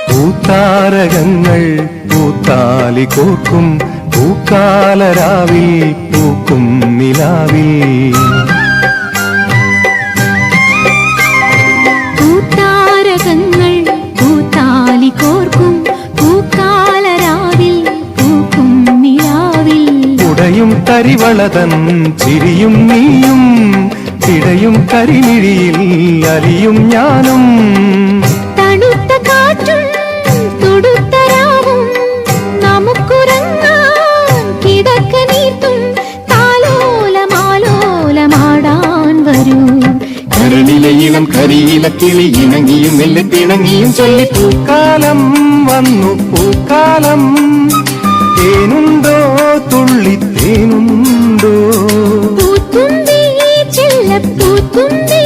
പൂത്താരകങ്ങൾ പൂത്താലി കോർക്കും പൂക്കാലരാവിൽ പൂക്കും നിലാവിൽ. പൂത്താരകങ്ങൾ പൂത്താലി കോർക്കും പൂക്കാലരാവിൽ പൂക്കും നിലാവിൽ. ഉടയും തരിവളതൻ ചിരിയും നീയും ഇടയും കരിമിഴിയിൽ അലിയും ഞാനും. തണുത്ത കാറ്റും തുടുത്ത രാവും നമുക്കുറങ്ങാൻ കിടക്ക നീർത്തും താലോലമാലോലമാടാൻ വരൂ. കരളിലെ ഇളം കരിയില കിളി ഇണങ്ങിയും മെല്ലെ തിണങ്ങിയും ചൊല്ലി പൂക്കാലം വന്നു പൂക്കാലം. തേനുണ്ടോ തുള്ളി തേനുണ്ടോ പൂത്തുമ്പി ചെല്ലപ്പൂത്തുമ്പി